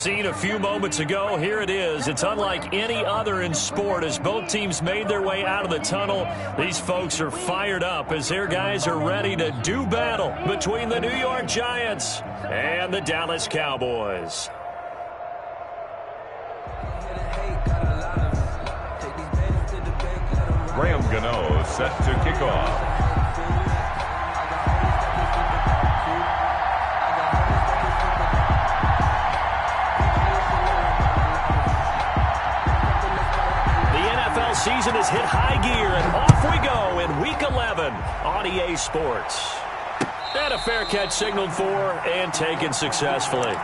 Seen a few moments ago, here it is. It's unlike any other in sport as both teams made their way out of the tunnel. These folks are fired up as their guys are ready to do battle between the New York Giants and the Dallas Cowboys. Graham Gano set to kick off. Season has hit high gear, and off we go in Week 11 on EA Sports. And a fair catch signaled for and taken successfully.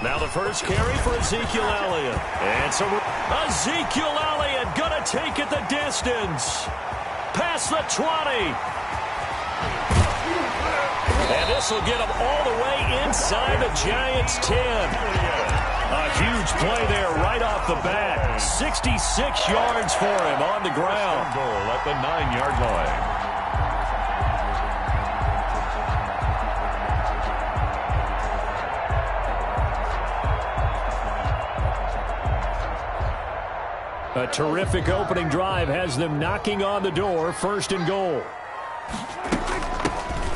Now the first carry for Ezekiel Elliott. And so Ezekiel Elliott going to take it the distance. Past the 20. And this will get him all the way inside the Giants' 10. A huge play there right off the bat. 66 yards for him on the ground. Goal at the 9-yard line. A terrific opening drive has them knocking on the door, 1st and goal.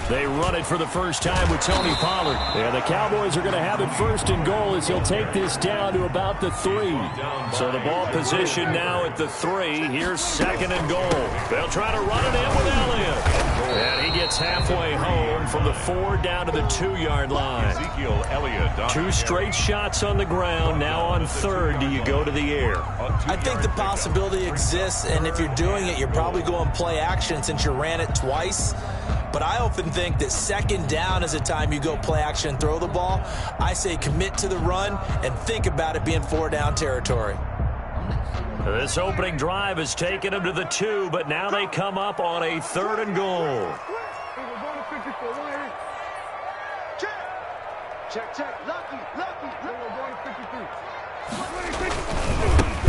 They run it for the first time with Tony Pollard. And the Cowboys are going to have it 1st and goal as he'll take this down to about the 3. So the ball position now at the 3. Here's 2nd and goal. They'll try to run it in with Elliott. And he gets halfway home from the 4 down to the 2-yard line. Ezekiel Elliott. 2 straight shots on the ground. Now on 3rd, do you go to the air? I think the possibility exists, and if you're doing it, you're probably going play action since you ran it twice. But I often think that 2nd down is a time you go play action and throw the ball. I say commit to the run and think about it being 4-down territory. This opening drive has taken them to the 2, but now they come up on a 3rd and goal. Check. Lucky.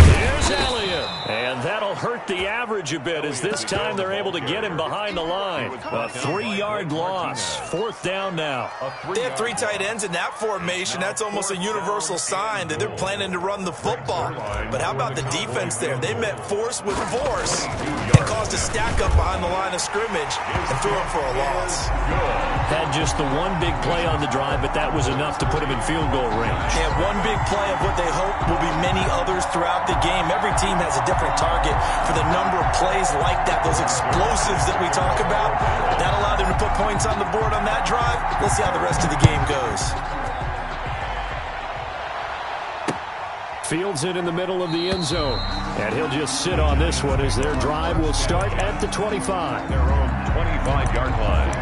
Here's Elliott. And that'll hurt the average a bit as this time they're able to get him behind the line. A 3-yard loss. 4th down now. They have 3 tight ends in that formation. That's almost a universal sign that they're planning to run the football. But how about the defense there? They met force with force and caused a stack up behind the line of scrimmage and threw it for a loss. Had just the one big play on the drive, but that was enough to put him in field goal range. And one big play of what they hope will be many others throughout the game. Every team has a different target for the number of plays like that, those explosives that we talk about. That allowed them to put points on the board on that drive. We'll see how the rest of the game goes. Fields it in the middle of the end zone. And he'll just sit on this one as their drive will start at the 25. Their own 25-yard line.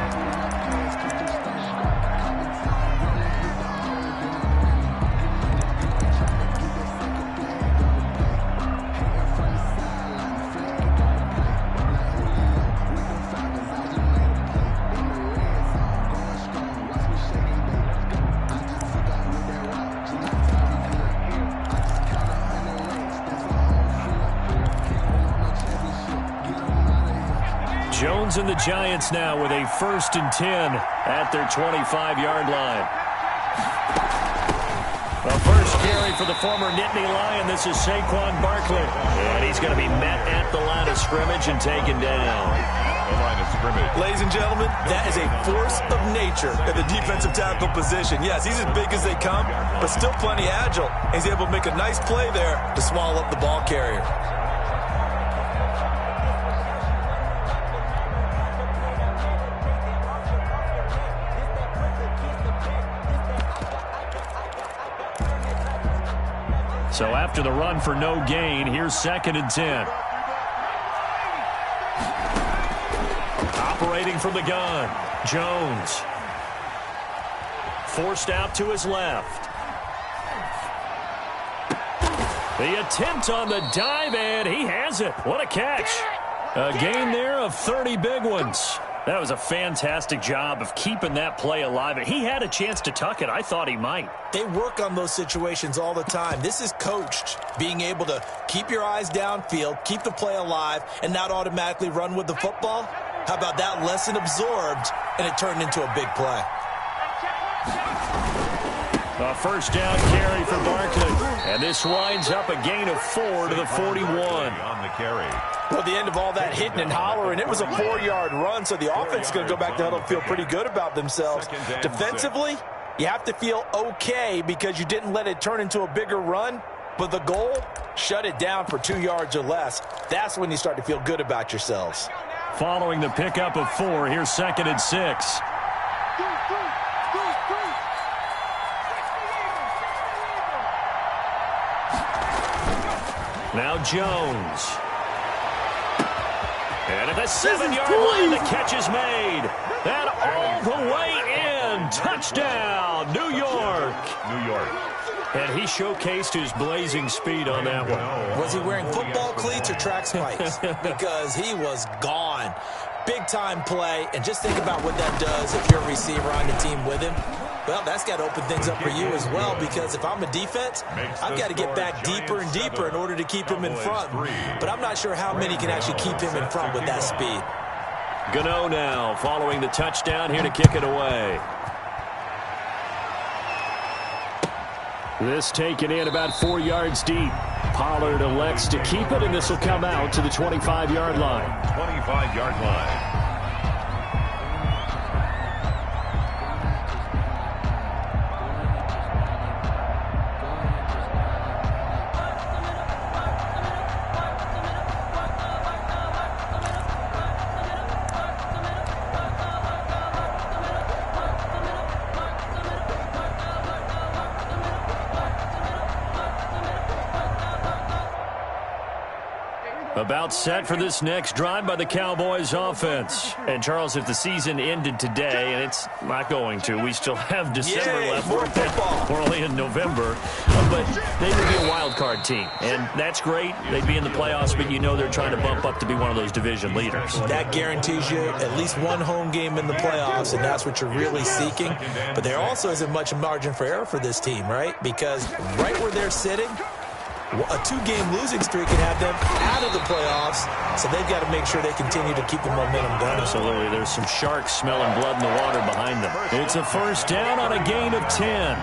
Jones and the Giants now with a 1st and 10 at their 25-yard line. The first carry for the former Nittany Lion. This is Saquon Barkley. And he's going to be met at the line of scrimmage and taken down. The line of scrimmage. Ladies and gentlemen, that is a force of nature at the defensive tackle position. Yes, he's as big as they come, but still plenty agile. He's able to make a nice play there to swallow up the ball carrier. So after the run for no gain, here's 2nd and 10. Operating from the gun, Jones. Forced out to his left. The attempt on the dive, and he has it. What a catch. A gain there of 30 big ones. That was a fantastic job of keeping that play alive. And he had a chance to tuck it. I thought he might. They work on those situations all the time. This is coached, being able to keep your eyes downfield, keep the play alive, and not automatically run with the football. How about that lesson absorbed, and it turned into a big play. A first down carry for Barkley. And this winds up a gain of 4 to the 41. On the carry. Well, the end of all that hitting and hollering, it was a 4-yard run, so the offense is going to go back to huddle and feel pretty good about themselves. Defensively, you have to feel okay because you didn't let it turn into a bigger run, but the goal, shut it down for 2 yards or less. That's when you start to feel good about yourselves. Following the pickup of 4, here's 2nd and 6. Now Jones. And at the 7-yard line, the catch is made. And all the way in. Touchdown, New York. New York. And he showcased his blazing speed on that one. Was he wearing football cleats or track spikes? Because he was gone. Big-time play. And just think about what that does if you're a receiver on the team with him. Well, that's got to open things up for you as well, because if I'm a defense, I've got to get back deeper and deeper in order to keep him in front. But I'm not sure how many can actually keep him in front with that speed. Gano now following the touchdown here to kick it away. This taken in about 4 yards deep. Pollard elects to keep it, and this will come out to the 25-yard line. 25-yard line. About set for this next drive by the Cowboys offense. And, Charles, if the season ended today, and it's not going to, we still have December left. We're only in November. But they would be a wild card team. And that's great. They'd be in the playoffs, but you know they're trying to bump up to be one of those division leaders. That guarantees you at least one home game in the playoffs, and that's what you're really seeking. But there also isn't much margin for error for this team, right? Because right where they're sitting, a 2-game losing streak can have them out of the playoffs, so they've got to make sure they continue to keep the momentum going. Absolutely. There's some sharks smelling blood in the water behind them. It's a first down on a gain of 10.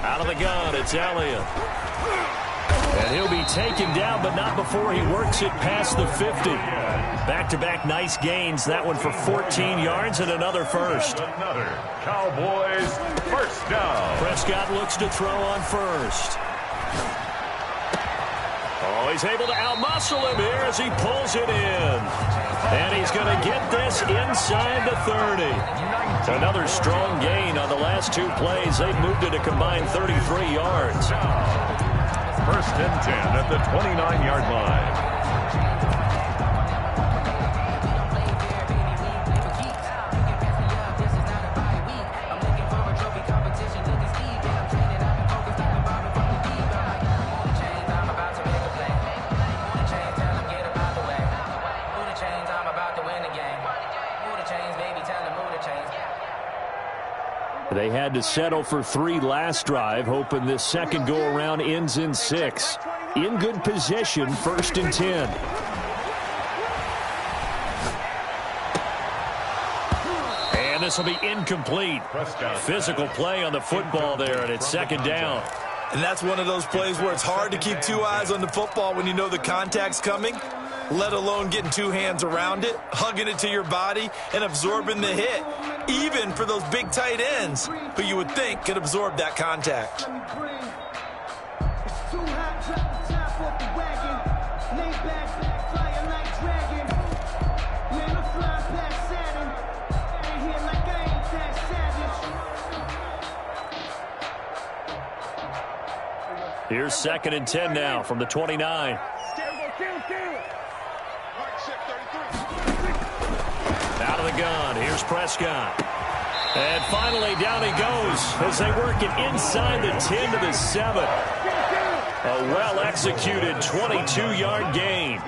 Out of the gun, it's Elliott. And he'll be taken down, but not before he works it past the 50. Back-to-back nice gains. That one for 14 yards and another first. Another Cowboys first down. Prescott looks to throw on first. Oh, he's able to outmuscle him here as he pulls it in. And he's going to get this inside the 30. Another strong gain on the last 2 plays. They've moved it a combined 33 yards. First and 10 at the 29-yard line. They had to settle for 3 last drive, hoping this second go-around ends in 6. In good position, first and 10. And this will be incomplete. Physical play on the football there, and it's second down. And that's one of those plays where it's hard to keep 2 eyes on the football when you know the contact's coming, let alone getting 2 hands around it, hugging it to your body, and absorbing the hit. Even for those big tight ends who you would think could absorb that contact. Here's 2nd and 10 now from the 29. Out of the gun. Here's Prescott. And finally, down he goes as they work it inside the 10 to the 7. A well-executed 22-yard gain.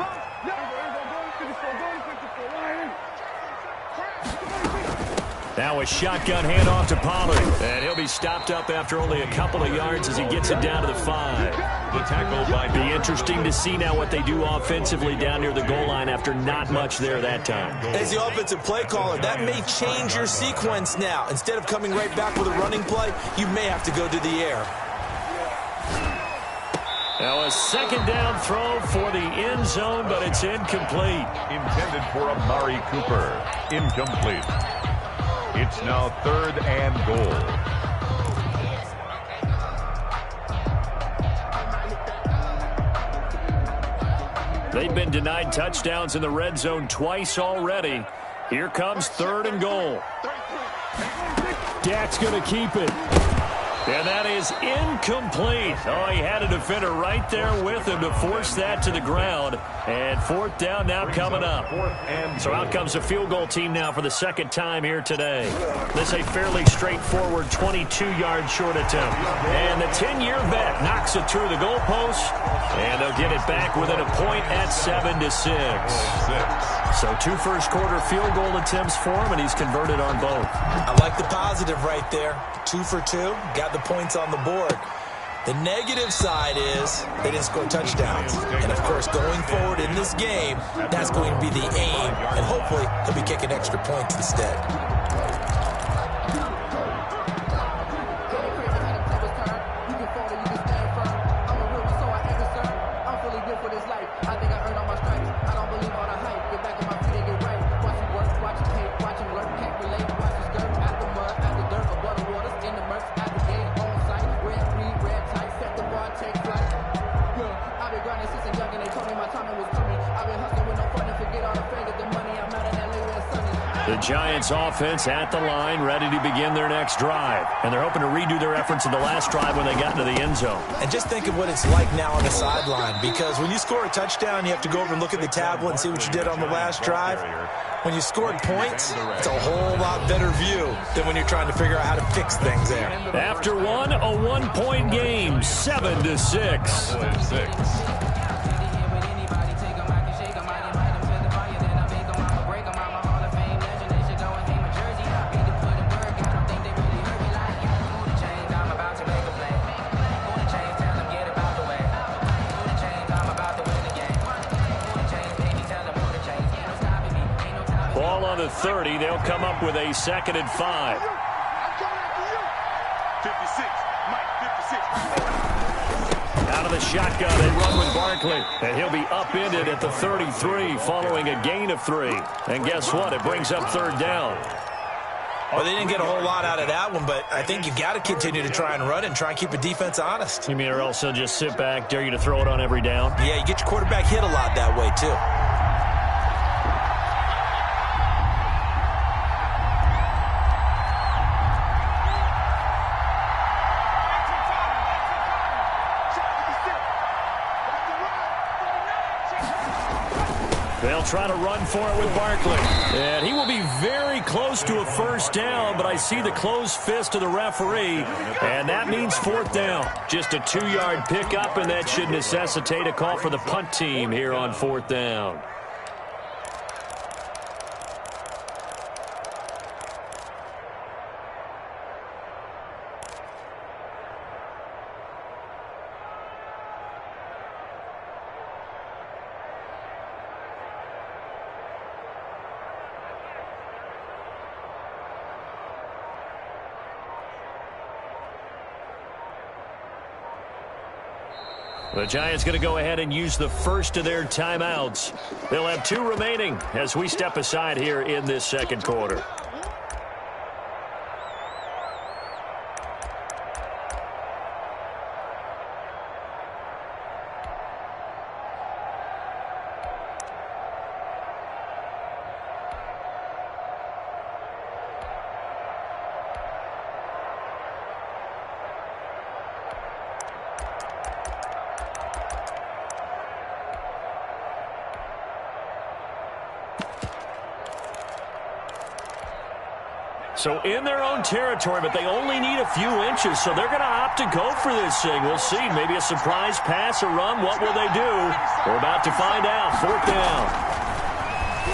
Now a shotgun handoff to Pollard. And he'll be stopped up after only a couple of yards as he gets it down to the 5. The tackle by Be interesting to see now what they do offensively down near the goal line after not much there that time. As the offensive play caller, that may change your sequence now. Instead of coming right back with a running play, you may have to go to the air. Now a 2nd down throw for the end zone, but it's incomplete. intended for Amari Cooper. Incomplete. It's now 3rd and goal. They've been denied touchdowns in the red zone twice already. Here comes 3rd and goal. Dak's going to keep it. And that is incomplete. Oh, he had a defender right there with him to force that to the ground. And 4th down now coming up. So out comes the field goal team now for the 2nd time here today. This is a fairly straightforward 22-yard short attempt. And the 10-year vet knocks it through the goalpost. And they'll get it back within a point at 7-6. So 2 first-quarter field goal attempts for him, and he's converted on both. I like the positive right there. 2 for 2. Got the points on the board. The negative side is they didn't score touchdowns. And, of course, going forward in this game, that's going to be the aim. And hopefully he'll be kicking extra points instead. The Giants offense at the line, ready to begin their next drive. And they're hoping to redo their efforts in the last drive when they got into the end zone. And just think of what it's like now on the sideline, because when you score a touchdown, you have to go over and look at the tablet and see what you did on the last drive. When you scored points, it's a whole lot better view than when you're trying to figure out how to fix things there. After one, a 1-point game, 7-6. Ball on the 30. They'll come up with a 2nd and 5. 56. Mike, 56. Out of the shotgun, they run with Barkley. And he'll be upended at the 33 following a gain of 3. And guess what? It brings up 3rd down. Well, they didn't get a whole lot out of that one, but I think you got to continue to try and run and try and keep the defense honest. You mean or else they'll just sit back, dare you to throw it on every down? Yeah, you get your quarterback hit a lot that way, too. They'll try to run for it with Barkley. And he will be very close to a 1st down, but I see the closed fist of the referee, and that means 4th down. Just a 2-yard pickup, and that should necessitate a call for the punt team here on 4th down. The Giants going to go ahead and use the first of their timeouts. They'll have 2 remaining as we step aside here in this 2nd quarter. So in their own territory, but they only need a few inches, so they're going to opt to go for this thing. We'll see. Maybe a surprise pass or run. What will they do? We're about to find out. 4th down.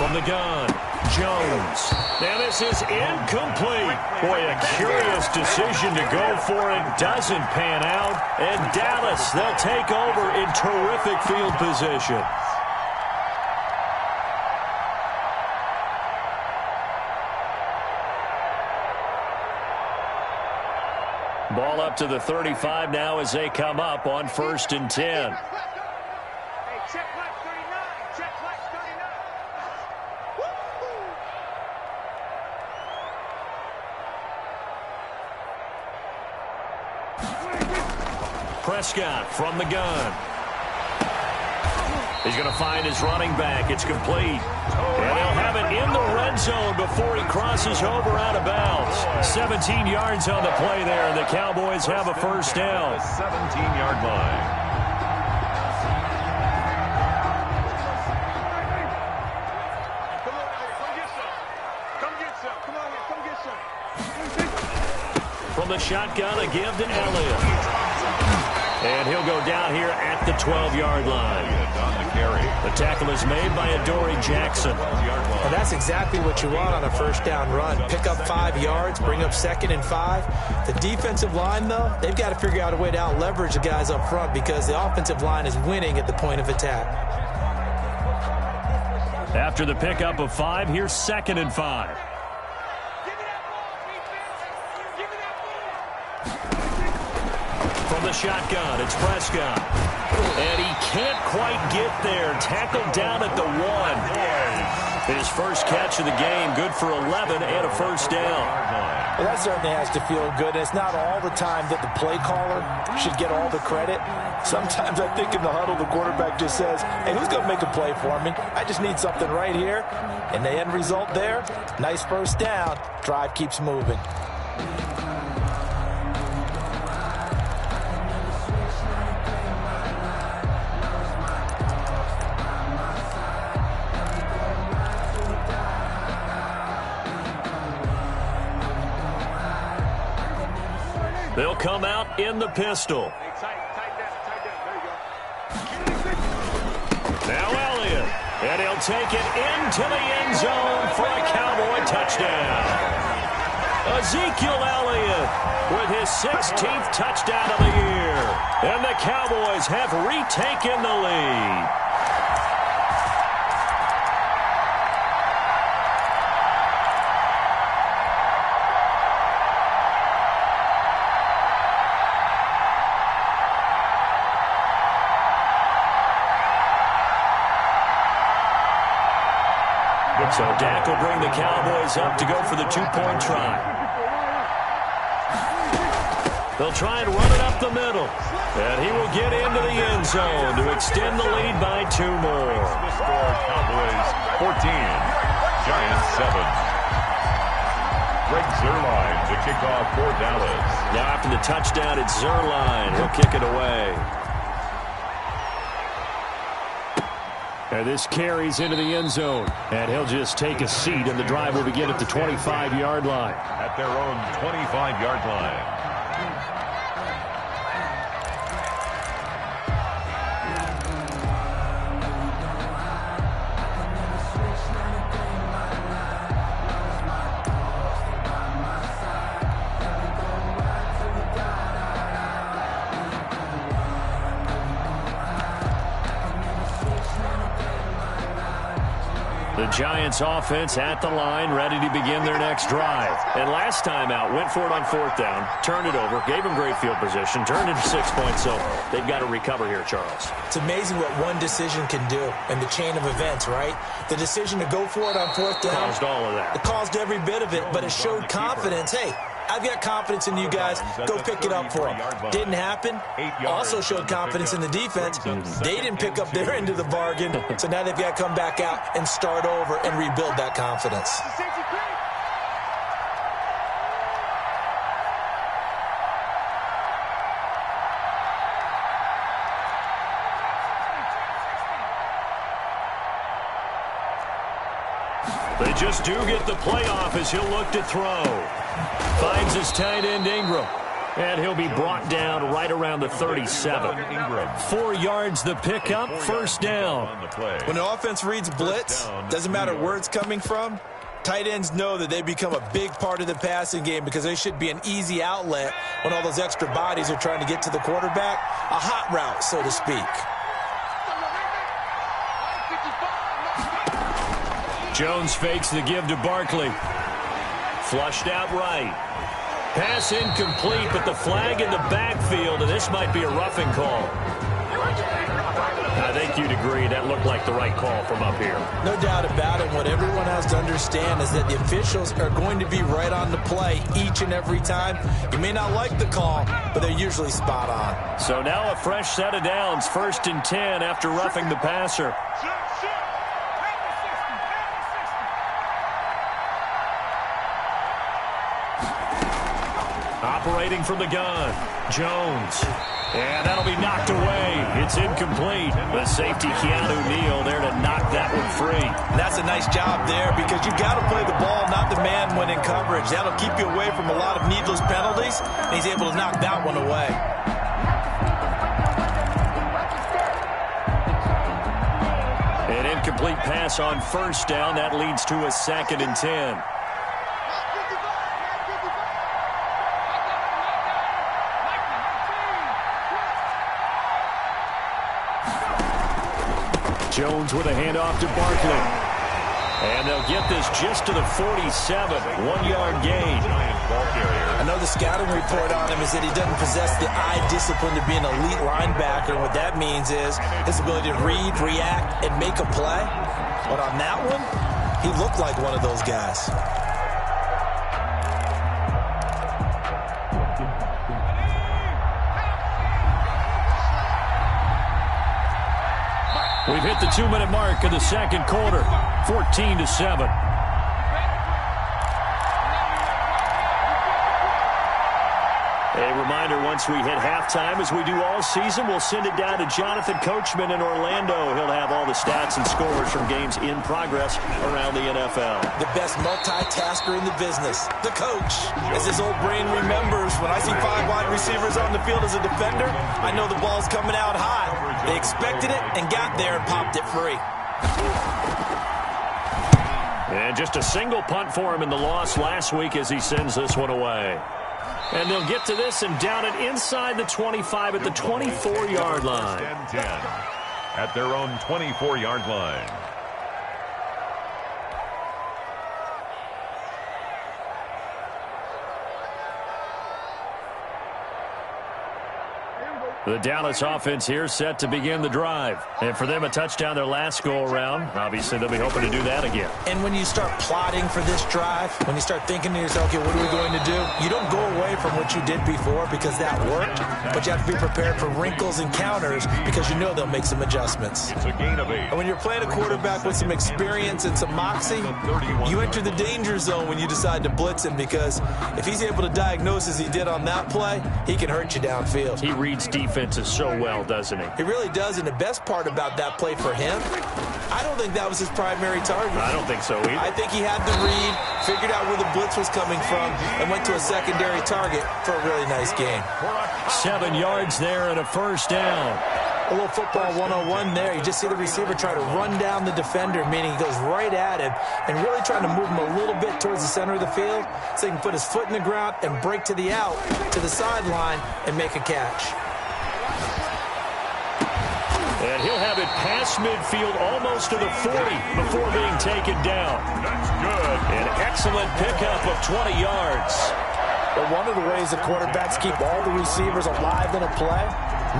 From the gun, Jones. Now this is incomplete. Boy, a curious decision to go for it. Doesn't pan out. And Dallas, they'll take over in terrific field position. Ball up to the 35 now as they come up on 1st and 10. Prescott from the gun. He's going to find his running back. It's complete. And he'll have it in the red zone before he crosses over out of bounds. 17 yards on the play there, and the Cowboys have a 1st down. 17-yard line. From the shotgun, a give to Elliott. And he'll go down here at the 12-yard line. The tackle is made by Adoree Jackson. Well, that's exactly what you want on a 1st down run. Pick up 5 yards, bring up 2nd and 5. The defensive line, though, they've got to figure out a way to out-leverage the guys up front because the offensive line is winning at the point of attack. After the pickup of 5, here's 2nd and 5. From the shotgun, it's Prescott. And he can't quite get there. Tackled down at the 1. His first catch of the game, good for 11 and a 1st down. Well, that certainly has to feel good. And it's not all the time that the play caller should get all the credit. Sometimes I think in the huddle, the quarterback just says, hey, who's going to make a play for me? I just need something right here. And the end result there, nice 1st down. Drive keeps moving. They'll come out in the pistol. Now Elliott. And he'll take it into the end zone for a Cowboy touchdown. Ezekiel Elliott with his 16th touchdown of the year. And the Cowboys have retaken the lead. So Dak will bring the Cowboys up to go for the 2-point try. They'll try and run it up the middle. And he will get into the end zone to extend the lead by 2 more. The score, Cowboys 14, Giants 7. Greg Zuerlein to kick off for Dallas. Now after the touchdown, it's Zuerlein. He'll kick it away. And this carries into the end zone. And he'll just take a seat, and the drive will begin at the 25-yard line. At their own 25-yard line. The Giants offense at the line, ready to begin their next drive. And last time out, went for it on 4th down, turned it over, gave them great field position, turned it to 6 points, so they've got to recover here, Charles. It's amazing what one decision can do in the chain of events, right? The decision to go for it on 4th down. Caused all of that. It caused every bit of it, but it showed confidence. Hey, I've got confidence in you guys. Go pick it up for them. Didn't happen. Also showed confidence in the defense. They didn't pick up their end of the bargain, so now they've got to come back out and start over and rebuild that confidence. They just do get the playoff as he'll look to throw. Finds his tight end, Ingram. And he'll be brought down right around the 37. 4 yards the pickup, first down. When the offense reads blitz, doesn't matter where it's coming from, tight ends know that they become a big part of the passing game because they should be an easy outlet when all those extra bodies are trying to get to the quarterback. A hot route, so to speak. Jones fakes the give to Barkley. Flushed out right. Pass incomplete, but the flag in the backfield, and this might be a roughing call. I think you'd agree that looked like the right call from up here. No doubt about it. What everyone has to understand is that the officials are going to be right on the play each and every time. You may not like the call, but they're usually spot on. So now a fresh set of downs, 1st and 10 after roughing the passer. Operating from the gun, Jones. And that'll be knocked away. It's incomplete. The safety, Keanu Neal, there to knock that one free. That's a nice job there because you've got to play the ball, not the man when in coverage. That'll keep you away from a lot of needless penalties, and he's able to knock that one away. An incomplete pass on first down. That leads to a 2nd and 10. Jones with a handoff to Barkley. And they'll get this just to the 47. 1-yard gain. I know the scouting report on him is that he doesn't possess the eye discipline to be an elite linebacker. And what that means is his ability to read, react, and make a play. But on that one, he looked like one of those guys. We've hit the 2-minute mark of the second quarter, 14-7. A reminder, once we hit halftime, as we do all season, we'll send it down to Jonathan Coachman in Orlando. He'll have all the stats and scores from games in progress around the NFL. The best multitasker in the business, the coach. As his old brain remembers, when I see 5 wide receivers on the field as a defender, I know the ball's coming out hot. They expected it and got there and popped it free. And just a single punt for him in the loss last week as he sends this one away. And they'll get to this and down it inside the 25 at the 24-yard line. 10-10 at their own 24-yard line. The Dallas offense here set to begin the drive. And for them, a touchdown their last go-around. Obviously, they'll be hoping to do that again. And when you start plotting for this drive, when you start thinking to yourself, okay, what are we going to do? You don't go away from what you did before because that worked, but you have to be prepared for wrinkles and counters because you know they'll make some adjustments. It's a gain of 8. And when you're playing a quarterback with some experience and some moxie, you enter the danger zone when you decide to blitz him because if he's able to diagnose as he did on that play, he can hurt you downfield. He reads defenses so well, doesn't he? He really does, and the best part about that play for him, I don't think that was his primary target. I don't think so either. I think he had the read, figured out where the blitz was coming from, and went to a secondary target for a really nice game. 7 yards there and a first down. A little football 101 there. You just see the receiver try to run down the defender, meaning he goes right at him and really trying to move him a little bit towards the center of the field so he can put his foot in the ground and break to the out, to the sideline, and make a catch. And he'll have it past midfield almost to the 40 before being taken down. That's good. An excellent pickup of 20 yards. But one of the ways the quarterbacks keep all the receivers alive in a play,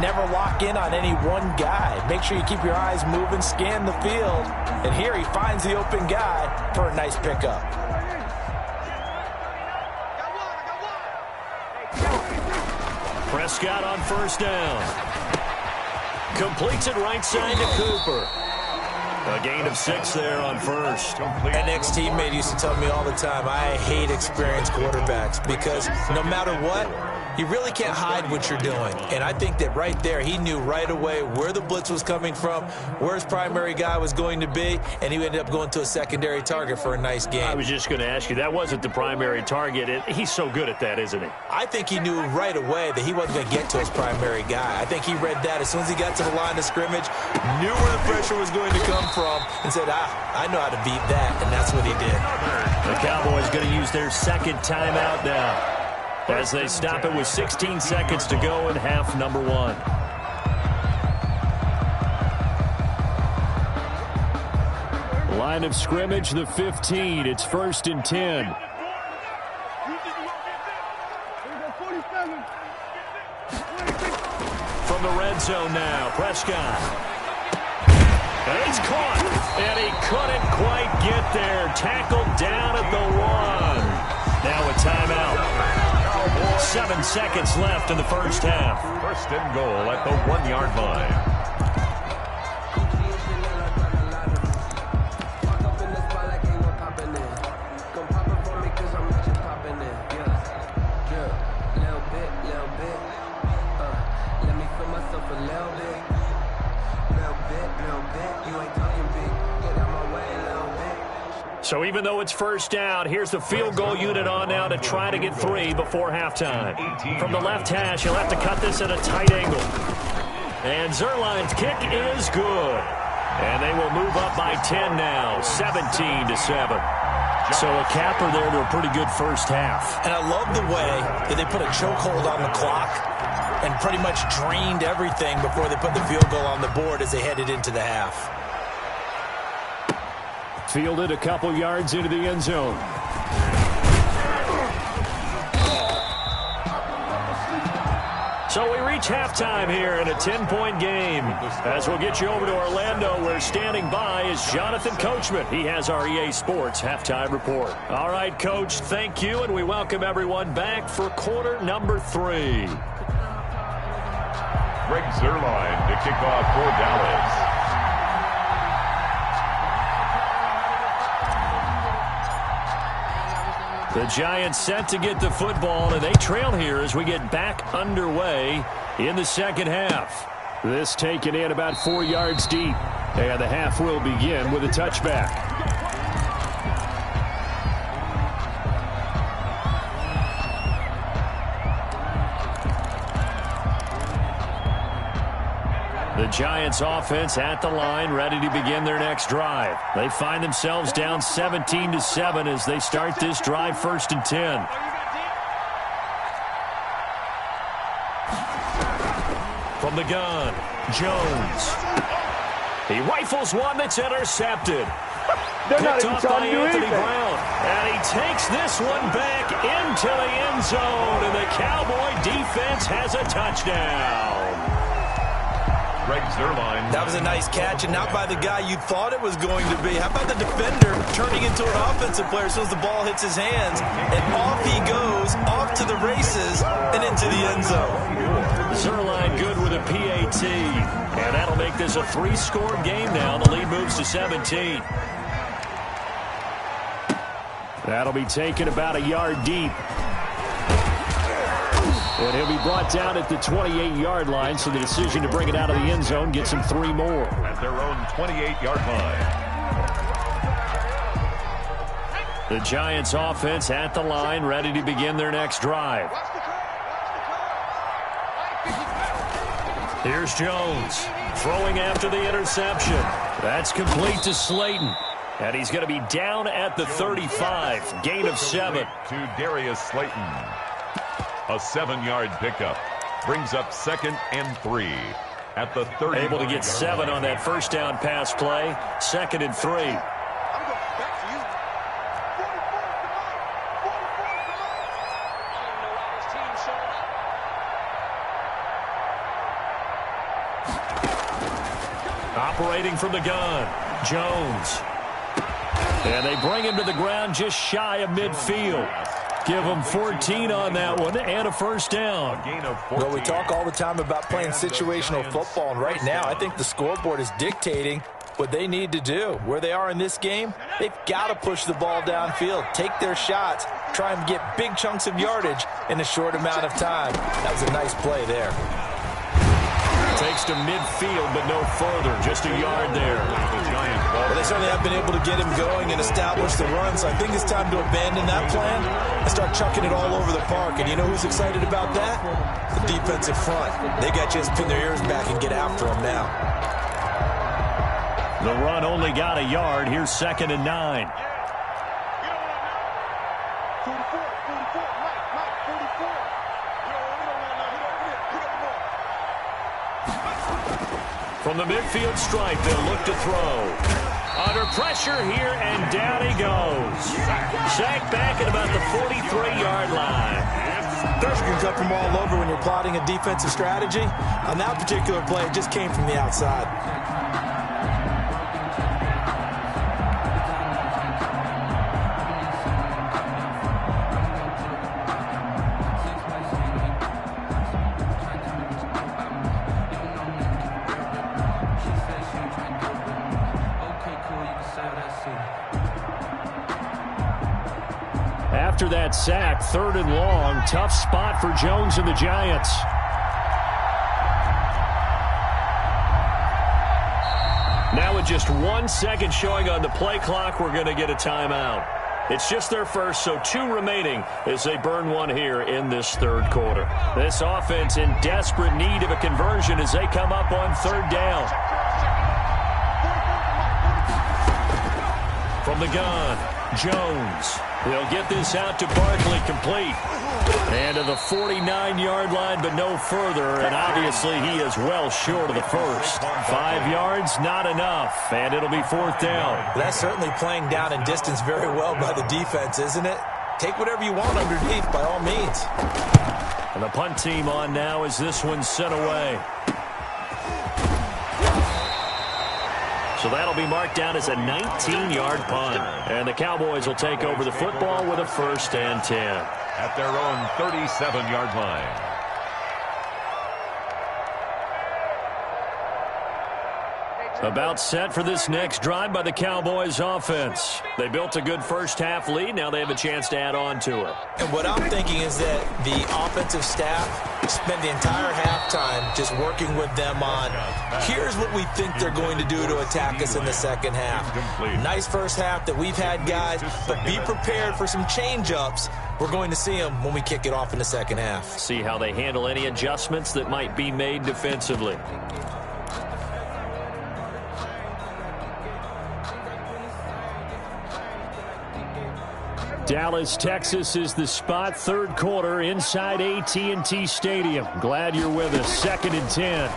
never lock in on any one guy. Make sure you keep your eyes moving, scan the field. And here he finds the open guy for a nice pickup. Prescott on first down. Completes it right side to Cooper. A gain of 6 there on first. An ex-teammate used to tell me all the time, I hate experienced quarterbacks because no matter what, you really can't hide what you're doing. And I think that right there, he knew right away where the blitz was coming from, where his primary guy was going to be, and he ended up going to a secondary target for a nice game. I was just going to ask you, that wasn't the primary target. He's so good at that, isn't he? I think he knew right away that he wasn't going to get to his primary guy. I think he read that as soon as he got to the line of scrimmage, knew where the pressure was going to come from, and said, I know how to beat that, and that's what he did. The Cowboys going to use their second timeout now as they stop it with 16 seconds to go in half number 1. Line of scrimmage, the 15. It's 1st and 10. From the red zone now, Prescott. And he's caught, and he couldn't quite get there. Tackled down at the 1. Now a timeout. 7 seconds left in the first half. 1st and goal at the 1-yard line. So even though it's first down, here's the field goal unit on now to try to get 3 before halftime. From the left hash, he'll have to cut this at a tight angle. And Zerline's kick is good. And they will move up by 10 now, 17-7. So a capper there to a pretty good first half. And I love the way that they put a chokehold on the clock and pretty much drained everything before they put the field goal on the board as they headed into the half. Fielded a couple yards into the end zone. So we reach halftime here in a 10-point game. As we'll get you over to Orlando, where standing by is Jonathan Coachman. He has our EA Sports halftime report. All right, Coach, thank you, and we welcome everyone back for quarter number 3. Greg Zerline to kick off for Dallas. The Giants set to get the football, and they trail here as we get back underway in the second half. This taken in about 4 yards deep, and the half will begin with a touchback. The Giants offense at the line, ready to begin their next drive. They find themselves down 17-7 as they start this drive 1st and 10. From the gun, Jones. He rifles one that's intercepted. Picked off by Anthony Brown. And he takes this one back into the end zone, and the Cowboy defense has a touchdown. Greg Zerline. That was a nice catch, and not by the guy you thought it was going to be. How about the defender turning into an offensive player as soon as the ball hits his hands, and off he goes, off to the races, and into the end zone. Zerline good with a PAT, and that'll make this a 3-score game now. The lead moves to 17. That'll be taken about a yard deep. And he'll be brought down at the 28-yard line, so the decision to bring it out of the end zone gets him 3 more. At their own 28-yard line. The Giants offense at the line, ready to begin their next drive. Here's Jones, throwing after the interception. That's complete to Slayton. And he's going to be down at the 35, gain of 7. To Darius Slayton. A 7-yard pickup brings up 2nd and 3 at the 30. Able to get 7 on that first down pass play. 2nd and 3. Operating from the gun, Jones. And they bring him to the ground just shy of midfield. Give them 14 on that one and a first down. Well, we talk all the time about playing situational football, and right now I think the scoreboard is dictating what they need to do. Where they are in this game, they've got to push the ball downfield, take their shots, try and get big chunks of yardage in a short amount of time. That was a nice play there. Takes to midfield, but no further. Just a yard there. Well, they certainly have been able to get him going and establish the run, so I think it's time to abandon that plan and start chucking it all over the park. And you know who's excited about that? The defensive front. They got to just pin their ears back and get after him now. The run only got a yard. Here's 2nd and 9. From the midfield stripe, they'll look to throw. Under pressure here, and down he goes. Sacked back at about the 43-yard line. Pressure can come from all over when you're plotting a defensive strategy. On that particular play, it just came from the outside. After that sack, 3rd and long, tough spot for Jones and the Giants. Now with just 1 second showing on the play clock, we're going to get a timeout. It's just their first, so 2 remaining as they burn one here in this 3rd quarter. This offense in desperate need of a conversion as they come up on 3rd down. From the gun, Jones. They'll get this out to Barkley, complete. And to the 49-yard line, but no further. And obviously he is well short of the first. 5 yards, not enough. And it'll be 4th down. That's certainly playing down in distance very well by the defense, isn't it? Take whatever you want underneath, by all means. And the punt team on now as this one's sent away. So that'll be marked down as a 19-yard punt. And the Cowboys will take over the football with a 1st and 10. At their own 37-yard line. About set for this next drive by the Cowboys offense. They built a good first-half lead. Now they have a chance to add on to it. And what I'm thinking is that the offensive staff spend the entire halftime just working with them on, here's what we think they're going to do to attack us in the second half. Nice first half that we've had, guys, but be prepared for some change-ups. We're going to see them when we kick it off in the second half. See how they handle any adjustments that might be made defensively. Dallas, Texas is the spot. 3rd quarter inside AT&T Stadium. Glad you're with us. 2nd and 10.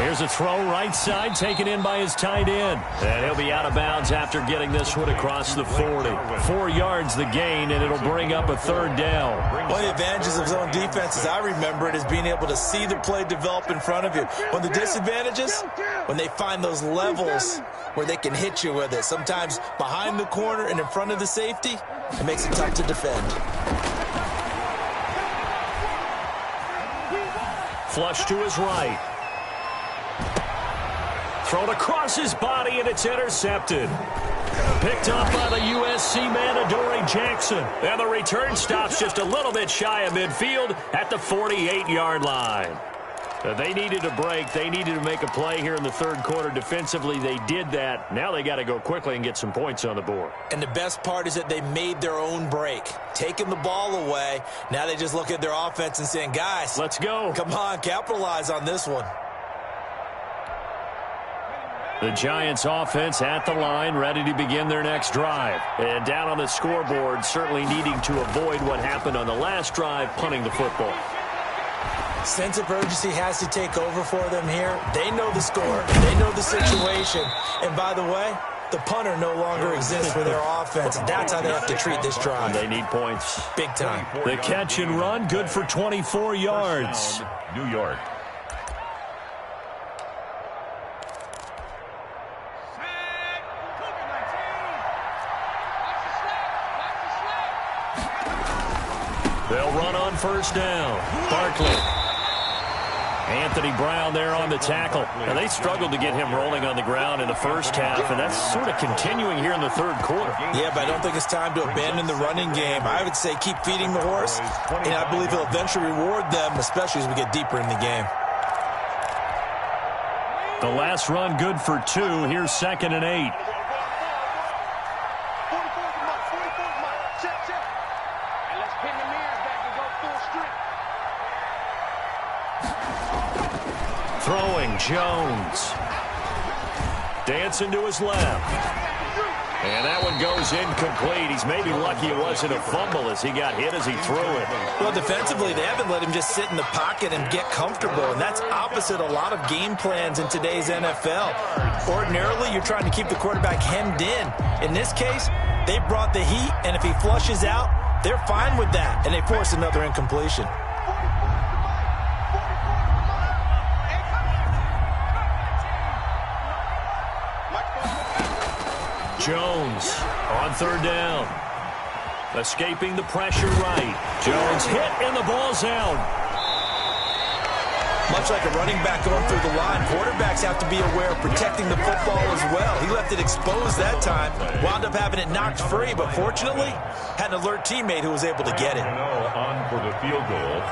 Here's a throw right side taken in by his tight end. And he'll be out of bounds after getting this one across the 40. 4 yards the gain, and it'll bring up a 3rd down. One of the advantages of zone defense, as I remember it, is being able to see the play develop in front of you. One of the disadvantages, when they find those levels where they can hit you with it. Sometimes behind the corner and in front of the safety, it makes it tough to defend. Flush to his right. Thrown across his body, and it's intercepted. Picked up by the USC man, Adoree Jackson. And the return stops just a little bit shy of midfield at the 48-yard line. They needed a break. They needed to make a play here in the 3rd quarter. Defensively, they did that. Now they got to go quickly and get some points on the board. And the best part is that they made their own break. Taking the ball away. Now they just look at their offense and saying, guys, let's go. Come on, capitalize on this one. The Giants offense at the line, ready to begin their next drive. And down on the scoreboard, certainly needing to avoid what happened on the last drive, punting the football. Sense of urgency has to take over for them here. They know the score. They know the situation. And by the way, the punter no longer exists for their offense. That's how they have to treat this drive. They need points. Big time. The catch and run, good for 24 yards. New York. They'll run on 1st down. Barkley. Anthony Brown there on the tackle. Now, they struggled to get him rolling on the ground in the first half, and that's sort of continuing here in the third quarter. Yeah, but I don't think it's time to abandon the running game. I would say keep feeding the horse, and I believe he'll eventually reward them, especially as we get deeper in the game. The last run good for 2. Here's 2nd and 8. Throwing, Jones. Dancing to his left. And that one goes incomplete. He's maybe lucky it wasn't a fumble as he got hit as he threw it. Well, defensively, they haven't let him just sit in the pocket and get comfortable, and that's opposite a lot of game plans in today's NFL. Ordinarily, you're trying to keep the quarterback hemmed in. In this case, they brought the heat, and if he flushes out, they're fine with that, and they force another incompletion. Jones on 3rd down. Escaping the pressure right. Jones hit and the ball's out. Much like a running back going through the line, quarterbacks have to be aware of protecting the football as well. He left it exposed that time, wound up having it knocked free, but fortunately, had an alert teammate who was able to get it. On for the field goal,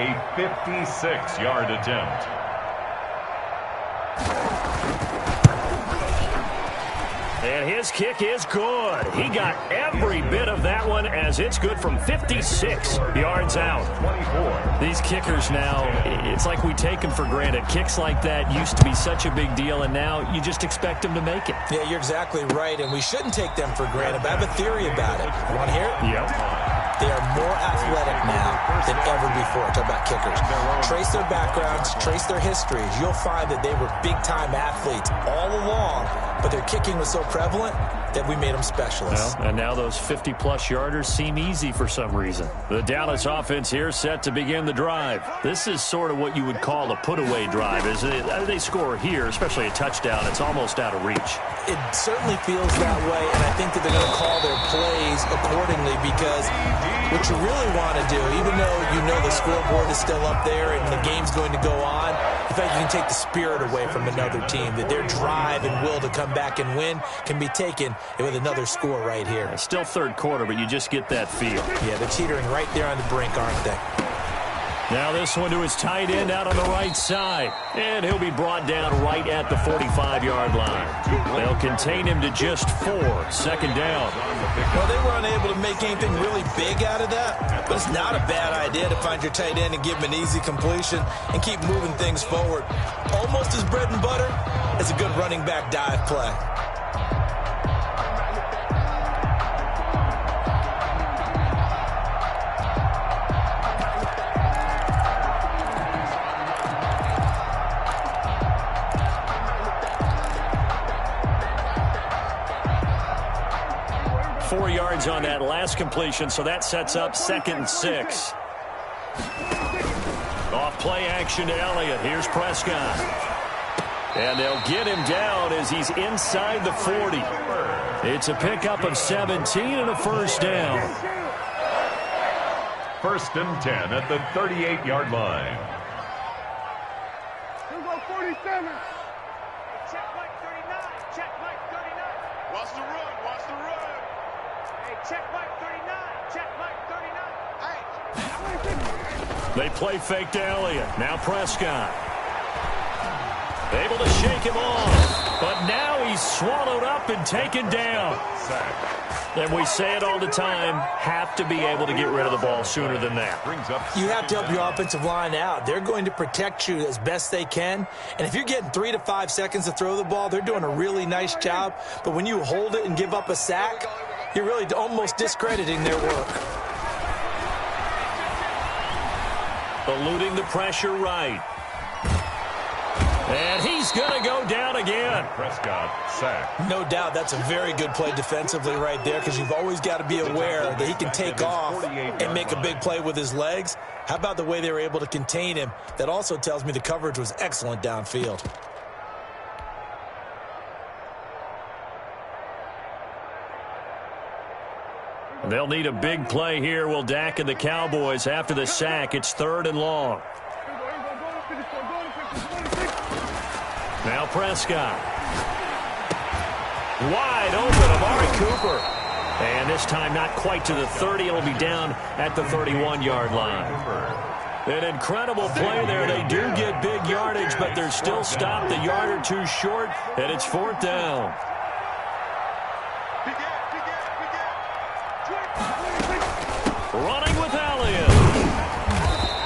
a 56-yard attempt. And his kick is good. He got every bit of that one as it's good from 56 yards out. 24. These kickers now, it's like we take them for granted. Kicks like that used to be such a big deal, and now you just expect them to make it. Yeah, you're exactly right, and we shouldn't take them for granted. But I have a theory about it. You want to hear it? Yep. They are more athletic now than ever before. Talk about kickers. Trace their backgrounds, trace their histories. You'll find that they were big-time athletes all along, but their kicking was so prevalent that we made them specialists. Well, and now those 50-plus yarders seem easy for some reason. The Dallas offense here set to begin the drive. This is sort of what you would call a put-away drive, isn't it? They score here, especially a touchdown. It's almost out of reach. It certainly feels that way, and I think that they're going to call their plays accordingly because what you really want to do, even though you know the scoreboard is still up there and the game's going to go on, in fact, you can take the spirit away from another team, that their drive and will to come back and win can be taken with another score right here. It's still third quarter, but you just get that feel. Yeah, they're teetering right there on the brink, aren't they? Now this one to his tight end out on the right side. And he'll be brought down right at the 45-yard line. They'll contain him to just 4. 2nd down. Well, they were unable to make anything really big out of that, but it's not a bad idea to find your tight end and give him an easy completion and keep moving things forward. Almost as bread and butter as a good running back dive play. On that last completion, so that sets up 2nd and 6. Off play action to Elliott. Here's Prescott. And they'll get him down as he's inside the 40. It's a pickup of 17 and a first down. 1st and 10 at the 38-yard line. Here we go, 47. Check Mike 39. Check Mike 39. Watch the run. Watch the run. Check Mike 39. Check Mike 39. They play fake to Elliott. Now Prescott. Able to shake him off. But now he's swallowed up and taken down. And we say it all the time, have to be able to get rid of the ball sooner than that. You have to help your offensive line out. They're going to protect you as best they can. And if you're getting 3 to 5 seconds to throw the ball, they're doing a really nice job. But when you hold it and give up a sack, you're really almost discrediting their work. Eluding the pressure right. And he's going to go down again. Prescott sacked. No doubt that's a very good play defensively right there because you've always got to be aware that he can take off and make a big play with his legs. How about the way they were able to contain him? That also tells me the coverage was excellent downfield. They'll need a big play here. Will Dak and the Cowboys after the sack. It's 3rd and long. Now Prescott. Wide open, Amari Cooper. And this time not quite to the 30. It'll be down at the 31-yard line. An incredible play there. They do get big yardage, but they're still stopped a yard or two short, and it's 4th down. Running with Elliott.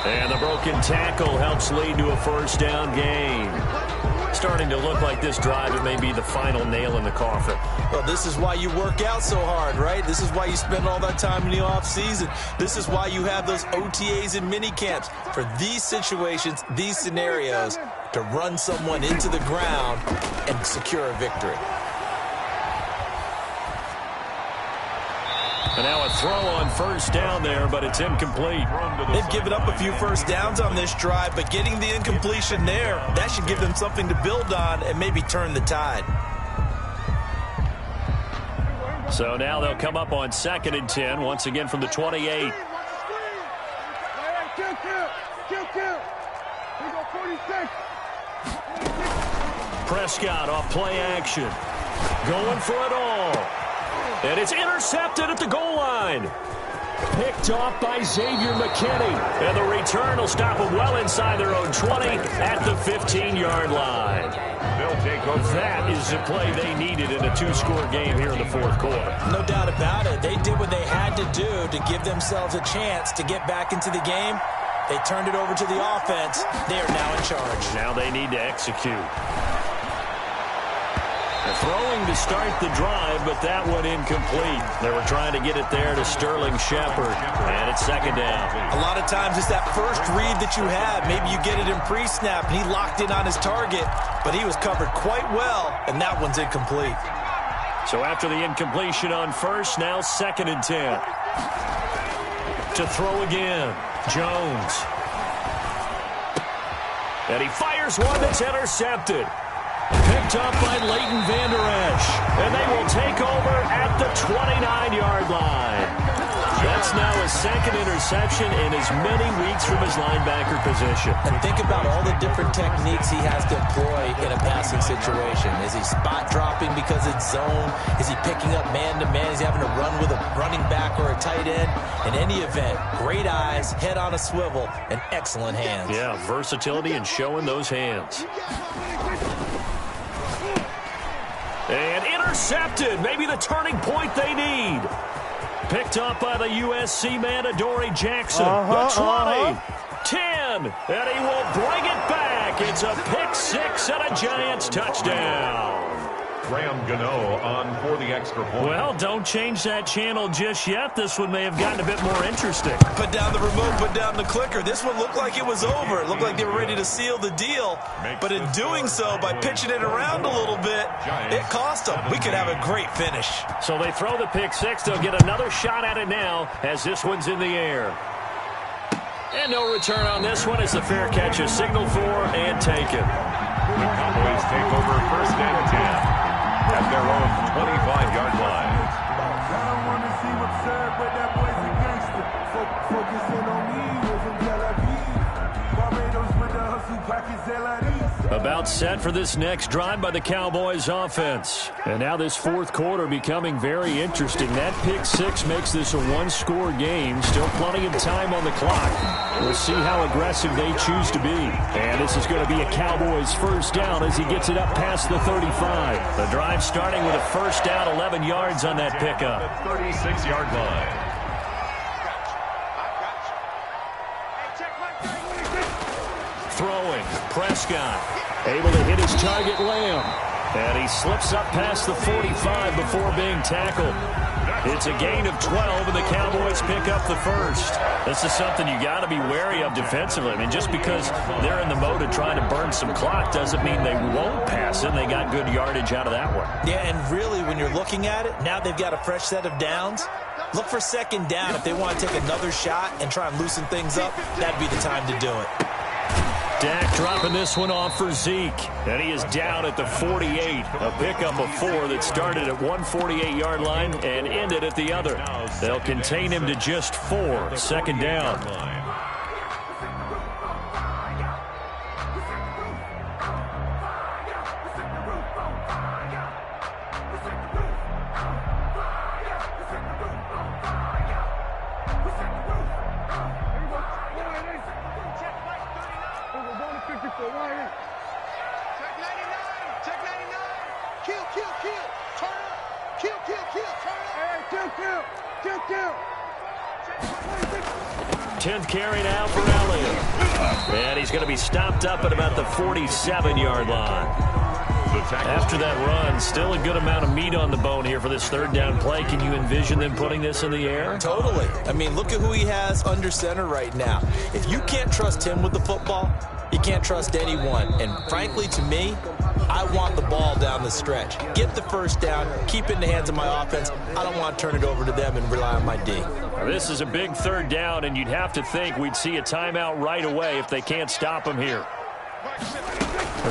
And the broken tackle helps lead to a 1st down gain. Starting to look like this drive, it may be the final nail in the coffin. Well, this is why you work out so hard, right? This is why you spend all that time in the offseason. This is why you have those OTAs and mini camps. For these situations, these scenarios, to run someone into the ground and secure a victory. And now a throw on 1st down there, but it's incomplete. They've given up a few 1st downs on this drive, but getting the incompletion there, that should give them something to build on and maybe turn the tide. So now they'll come up on 2nd and 10, once again from the 28. Prescott off play action. Going for it all. And it's intercepted at the goal line. Picked off by Xavier McKinney. And the return will stop them well inside their own 20 at the 15-yard line. They'll take over. That is the play they needed in a 2-score game here in the 4th quarter. No doubt about it. They did what they had to do to give themselves a chance to get back into the game. They turned it over to the offense. They are now in charge. Now they need to execute. Throwing to start the drive, but that one incomplete. They were trying to get it there to Sterling Shepard, and it's 2nd down. A lot of times it's that first read that you have. Maybe you get it in pre-snap, and he locked in on his target, but he was covered quite well, and that one's incomplete. So after the incompletion on 1st, now 2nd and 10. To throw again, Jones. And he fires one that's intercepted. Picked up by Leighton Vander Esch. And they will take over at the 29-yard line. That's now his 2nd interception in as many weeks from his linebacker position. And think about all the different techniques he has to employ in a passing situation. Is he spot dropping because it's zone? Is he picking up man-to-man? Is he having to run with a running back or a tight end? In any event, great eyes, head on a swivel, and excellent hands. Yeah, versatility and showing those hands. And intercepted. Maybe the turning point they need. Picked up by the USC man, Adoree Jackson. The 20, 10, and he will bring it back. It's a pick 6 and a Giants touchdown. Graham Gano on for the extra point. Well, don't change that channel just yet. This one may have gotten a bit more interesting. Put down the remote, put down the clicker. This one looked like it was over. It looked like they were ready to seal the deal. But in doing so, by pitching it around a little bit, it cost them. We could have a great finish. So they throw the pick 6. They'll get another shot at it now as this one's in the air. And no return on this one as the fair catch is signaled for and taken. The Cowboys take over 1st and 10 at their own 25-yard line. I don't want to see what's served, but that boy's a gangster. Focusing on me, we're from Tel Aviv. Barbados with the hustle pockets, About set for this next drive by the Cowboys offense. And now this 4th quarter becoming very interesting. That pick 6 makes this a 1-score game. Still plenty of time on the clock. We'll see how aggressive they choose to be. And this is going to be a Cowboys 1st down as he gets it up past the 35. The drive starting with a 1st down, 11 yards on that pickup. 36-yard line. Throwing, Prescott, able to hit his target, Lamb. And he slips up past the 45 before being tackled. It's a gain of 12, and the Cowboys pick up the 1st. This is something you got to be wary of defensively. I mean, just because they're in the mode of trying to burn some clock doesn't mean they won't pass it. They got good yardage out of that one. Yeah, and really, when you're looking at it, now they've got a fresh set of downs. Look for 2nd down. If they want to take another shot and try and loosen things up, that'd be the time to do it. Dak dropping this one off for Zeke. And he is down at the 48. A pickup of 4 that started at one 48-yard line and ended at the other. They'll contain him to just 4. 2nd down. Check 99. Check 99. Kill. Turn up. Kill. Turn up. Hey, kill. 10th carry now for Elliott. And he's going to be stopped up at about the 47-yard line. After that run, still a good amount of meat on the bone here for this third down play. Can you envision them putting this in the air? Totally. I mean, look at who he has under center right now. If you can't trust him with the football, you can't trust anyone. And frankly, to me, I want the ball down the stretch. Get the first down, keep it in the hands of my offense. I don't want to turn it over to them and rely on my D. This is a big third down, and you'd have to think we'd see a timeout right away if they can't stop him here.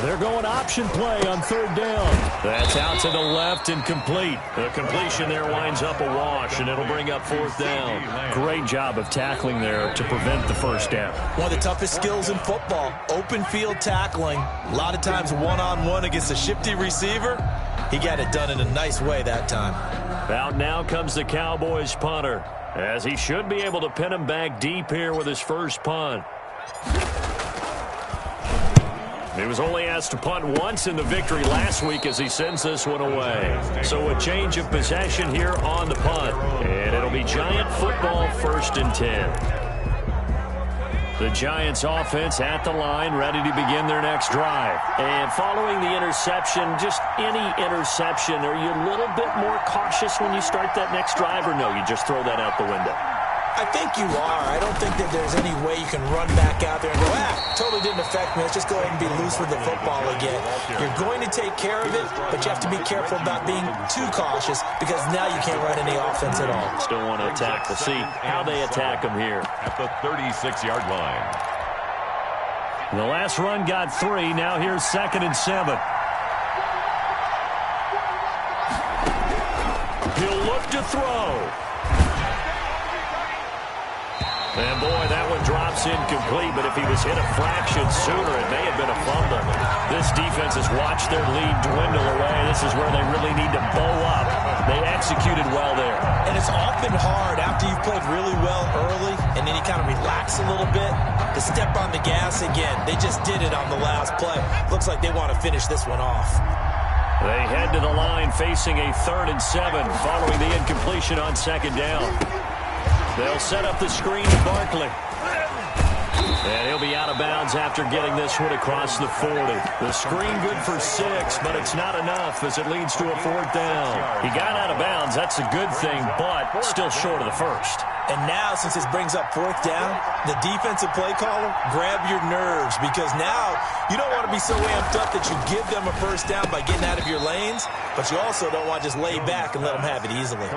They're going option play on third down. That's out to the left and complete. The completion there winds up a wash, and it'll bring up fourth down. Great job of tackling there to prevent the first down. One of the toughest skills in football, open field tackling. A lot of times one-on-one against a shifty receiver. He got it done in a nice way that time. Out now comes the Cowboys punter, as he should be able to pin him back deep here with his first punt. He was only asked to punt once in the victory last week as he sends this one away. So a change of possession here on the punt. And it'll be Giant football, 1st and 10. The Giants offense at the line, ready to begin their next drive. And following the interception, just any interception, are you a little bit more cautious when you start that next drive, or no, you just throw that out the window? I think you are. I don't think that there's any way you can run back out there and go, totally didn't affect me. Let's just go ahead and be loose with the football again. You're going to take care of it, but you have to be careful about being too cautious because now you can't run any offense at all. Still want to attack. We'll see how they attack them here. At the 36-yard line. The last run got 3. Now here's 2nd and 7. He'll look to throw. And, boy, that one drops incomplete, but if he was hit a fraction sooner, it may have been a fumble. This defense has watched their lead dwindle away. This is where they really need to bow up. They executed well there. And it's often hard after you've played really well early and then you kind of relax a little bit to step on the gas again. They just did it on the last play. Looks like they want to finish this one off. They head to the line facing a 3rd and 7 following the incompletion on 2nd down. They'll set up the screen to Barkley. And he'll be out of bounds after getting this one across the 40. The screen good for 6, but it's not enough as it leads to a 4th down. He got out of bounds. That's a good thing, but still short of the first. And now, since this brings up 4th down, the defensive play caller, grab your nerves because now you don't want to be so amped up that you give them a first down by getting out of your lanes, but you also don't want to just lay back and let them have it easily.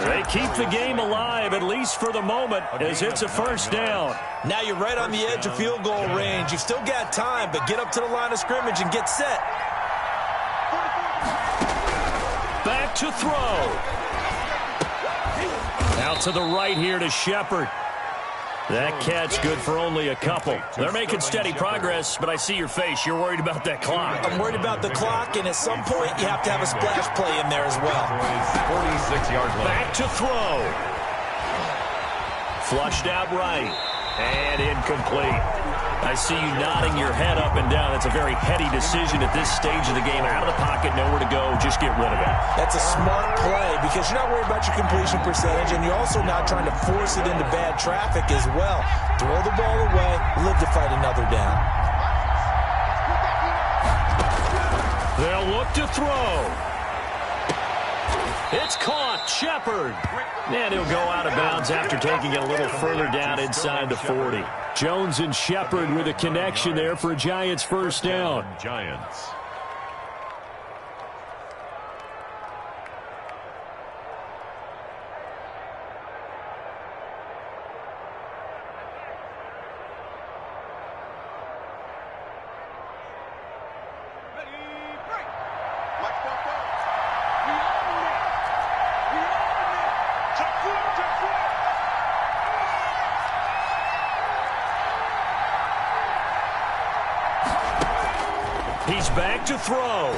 They keep the game alive, at least for the moment, as it's a first down. Now you're right on the edge of field goal range. You've still got time, but get up to the line of scrimmage and get set. Back to throw. Out to the right here to Shepard. That catch good for only a couple. They're making steady progress, but I see your face. You're worried about that clock. I'm worried about the clock, and at some point you have to have a splash play in there as well. 46-yard line. Back to throw. Flushed out right. And incomplete. I see you nodding your head up and down. It's a very heady decision at this stage of the game. Out of the pocket, nowhere to go. Just get rid of it. That's a smart play because you're not worried about your completion percentage, and you're also not trying to force it into bad traffic as well. Throw the ball away, live to fight another down. They'll look to throw. It's caught. Shepard. And he'll go out of bounds after taking it a little further down inside the 40. Jones and Shepard with a connection there for a Giants first down. Giants. He's back to throw.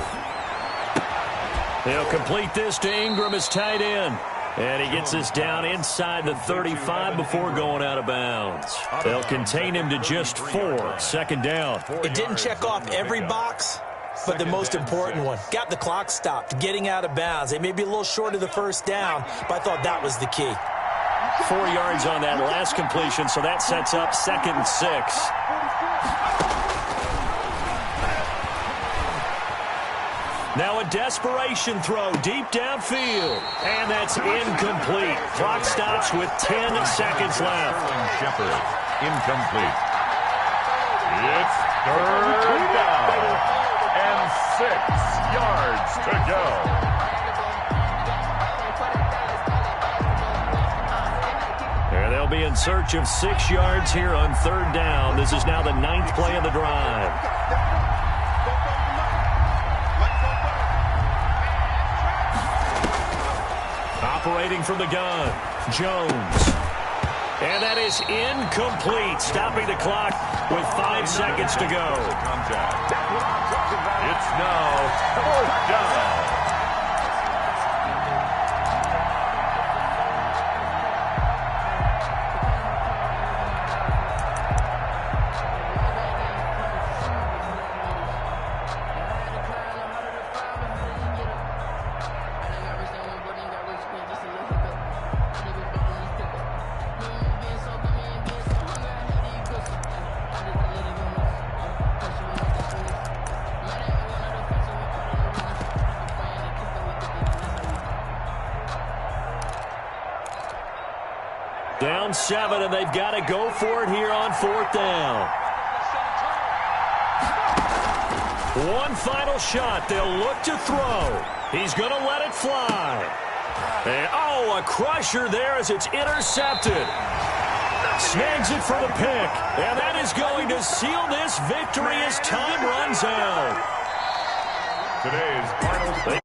He'll complete this to Ingram as tight end. And he gets us down inside the 35 before going out of bounds. They'll contain him to just 4. Second down. It didn't check off every box, but the most important one. Got the clock stopped, getting out of bounds. They may be a little short of the first down, but I thought that was the key. 4 yards on that last completion, so that sets up 2nd and 6. Now a desperation throw deep downfield. And that's incomplete. Clock stops with 10 seconds left. Shepard, incomplete. It's 3rd down and 6 yards to go. And they'll be in search of 6 yards here on 3rd down. This is now the 9th play of the drive. Operating from the gun, Jones. And that is incomplete, stopping the clock with 5 seconds to go. Contact. It's now 4th down. Down 7, and they've got to go for it here on 4th down. One final shot. They'll look to throw. He's going to let it fly. And, oh, a crusher there as it's intercepted. Snags it for the pick. And that is going to seal this victory as time runs out. Today's final. They